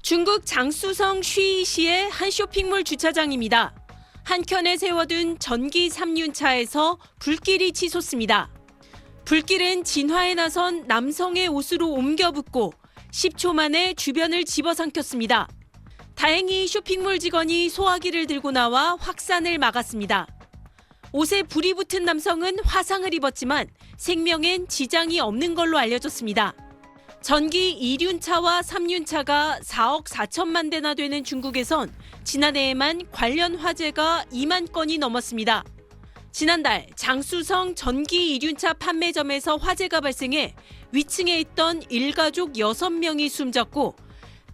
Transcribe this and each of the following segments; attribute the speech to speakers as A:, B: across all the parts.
A: 중국 장쑤성 쉬이시의 한 쇼핑몰 주차장입니다. 한켠에 세워둔 전기 3륜차에서 불길이 치솟습니다. 불길은 진화에 나선 남성의 옷으로 옮겨 붙고 10초 만에 주변을 집어삼켰습니다. 다행히 쇼핑몰 직원이 소화기를 들고 나와 확산을 막았습니다. 옷에 불이 붙은 남성은 화상을 입었지만 생명엔 지장이 없는 걸로 알려졌습니다. 전기 2륜차와 3륜차가 4억 4천만 대나 되는 중국에선 지난해에만 관련 화재가 2만 건이 넘었습니다. 지난달 장쑤성 전기 2륜차 판매점에서 화재가 발생해 위층에 있던 일가족 6명이 숨졌고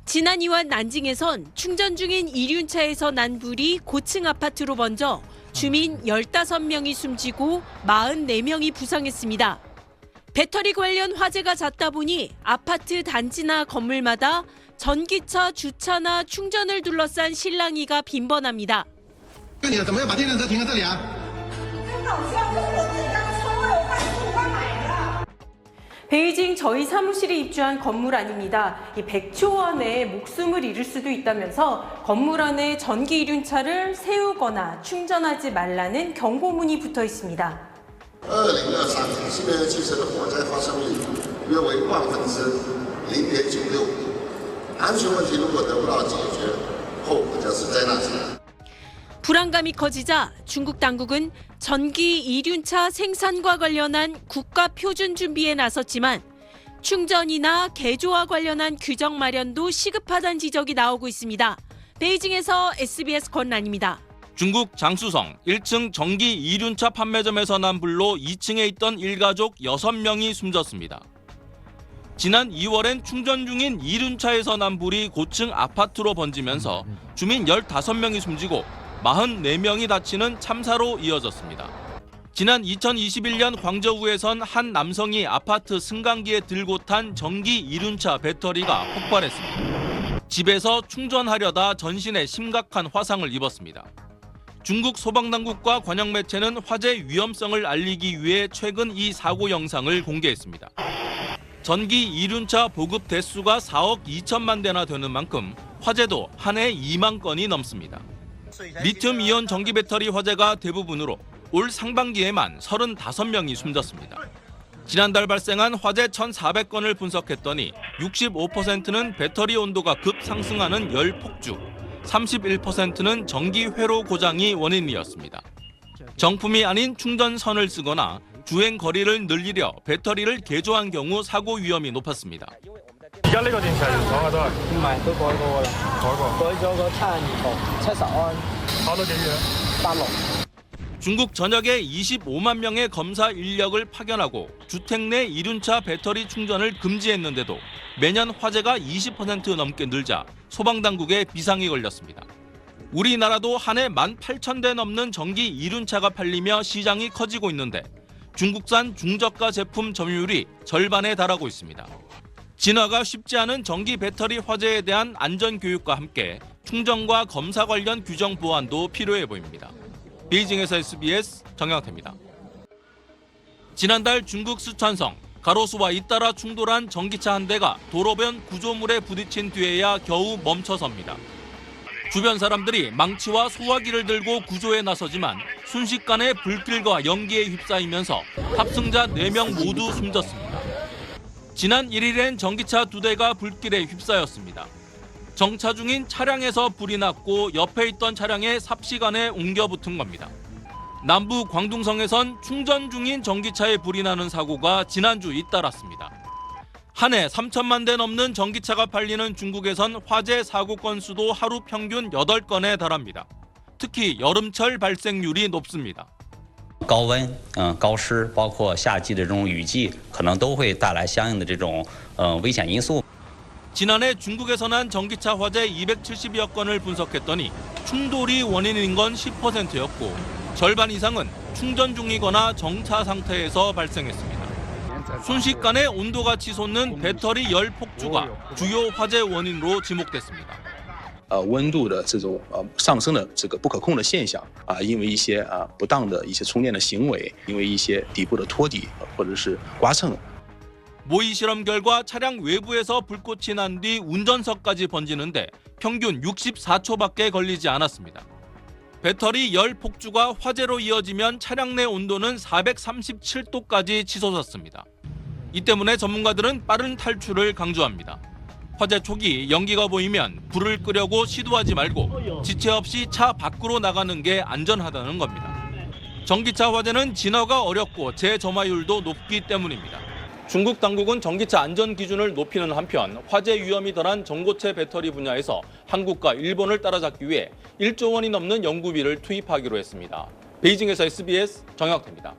A: 지난 2월 난징에선 충전 중인 2륜차에서 난 불이 고층 아파트로 번져 주민 15명이 숨지고 44명이 부상했습니다. 배터리 관련 화재가 잦다 보니 아파트 단지나 건물마다 전기차 주차나 충전을 둘러싼 실랑이가 빈번합니다. 베이징 저희 사무실에 입주한 건물 안입니다. 이 100조 원의 목숨을 잃을 수도 있다면서 건물 안에 전기 2륜차를 세우거나 충전하지 말라는 경고문이 붙어 있습니다.
B: 2023年新能源汽车的火灾发生率约为0.96%，安全问题如果得不到解决，后果将是灾难性。
A: 불안감이 커지자 중국 당국은 전기 2륜차 생산과 관련한 국가 표준 준비에 나섰지만 충전이나 개조와 관련한 규정 마련도 시급하다는 지적이 나오고 있습니다. 베이징에서 SBS 권란입니다.
C: 중국 장쑤성 1층 전기 2륜차 판매점에서 난 불로 2층에 있던 일가족 6명이 숨졌습니다. 지난 2월엔 충전 중인 2륜차에서 난 불이 고층 아파트로 번지면서 주민 15명이 숨지고 44명이 다치는 참사로 이어졌습니다. 지난 2021년 광저우에선 한 남성이 아파트 승강기에 들고 탄 전기 2륜차 배터리가 폭발했습니다. 집에서 충전하려다 전신에 심각한 화상을 입었습니다. 중국 소방당국과 관영 매체는 화재 위험성을 알리기 위해 최근 이 사고 영상을 공개했습니다. 전기 2륜차 보급 대수가 4억 2천만 대나 되는 만큼 화재도 한 해 2만 건이 넘습니다. 리튬 이온 전기 배터리 화재가 대부분으로 올 상반기에만 35명이 숨졌습니다. 지난달 발생한 화재 1,400건을 분석했더니 65%는 배터리 온도가 급상승하는 열 폭주, 31%는 전기 회로 고장이 원인이었습니다. 정품이 아닌 충전선을 쓰거나 주행 거리를 늘리려 배터리를 개조한 경우 사고 위험이 높았습니다.
D: 而家呢個電池係講嘅都係
E: 唔係，都改過啦，改咗個差二圖70安，
D: 跑到幾遠？
E: 86。
C: 중국 전역에 25만 명의 검사 인력을 파견하고 주택 내 2륜차 배터리 충전을 금지했는데도 매년 화재가 20% 넘게 늘자 소방당국에 비상이 걸렸습니다. 우리나라도 한 해 18,000대 넘는 전기 2륜차가 팔리며 시장이 커지고 있는데 중국산 중저가 제품 점유율이 절반에 달하고 있습니다. 진화가 쉽지 않은 전기 배터리 화재에 대한 안전 교육과 함께 충전과 검사 관련 규정 보완도 필요해 보입니다. 베이징에서 SBS 정영태입니다. 지난달 중국 쓰촨성 가로수와 잇따라 충돌한 전기차 한 대가 도로변 구조물에 부딪힌 뒤에야 겨우 멈춰섭니다. 주변 사람들이 망치와 소화기를 들고 구조에 나서지만 순식간에 불길과 연기에 휩싸이면서 탑승자 4명 모두 숨졌습니다. 지난 1일엔 전기차 2대가 불길에 휩싸였습니다. 정차 중인 차량에서 불이 났고 옆에 있던 차량에 삽시간에 옮겨 붙은 겁니다. 남부 광둥성에선 충전 중인 전기차에 불이 나는 사고가 지난주 잇따랐습니다. 한 해 3천만 대 넘는 전기차가 팔리는 중국에선 화재 사고 건수도 하루 평균 8건에 달합니다. 특히 여름철 발생률이 높습니다.
F: 高温、高湿，包括夏季的这种雨季，可能都会带来相应的这种危险因素。
C: 지난해 중국에서 난 전기차 화재 270여 건을 분석했더니 충돌이 원인인 건 10%였고 절반 이상은 충전 중이거나 정차 상태에서 발생했습니다. 순식간에 온도가 치솟는 배터리 열 폭주가 주요 화재 원인으로 지목됐습니다.
G: 温度的这种上升的这个不可控的现象因为一些不当的一些充电的行为，因为一些底部的托底或者是刮蹭。
C: 모의 실험 결과 차량 외부에서 불꽃이 난 뒤 운전석까지 번지는데 평균 64초밖에 걸리지 않았습니다. 배터리 열 폭주가 화재로 이어지면 차량 내 온도는 437도까지 치솟았습니다. 이 때문에 전문가들은 빠른 탈출을 강조합니다. 화재 초기 연기가 보이면 불을 끄려고 시도하지 말고 지체 없이 차 밖으로 나가는 게 안전하다는 겁니다. 전기차 화재는 진화가 어렵고 재점화율도 높기 때문입니다. 중국 당국은 전기차 안전 기준을 높이는 한편 화재 위험이 덜한 전고체 배터리 분야에서 한국과 일본을 따라잡기 위해 1조 원이 넘는 연구비를 투입하기로 했습니다. 베이징에서 SBS 정혁태입니다.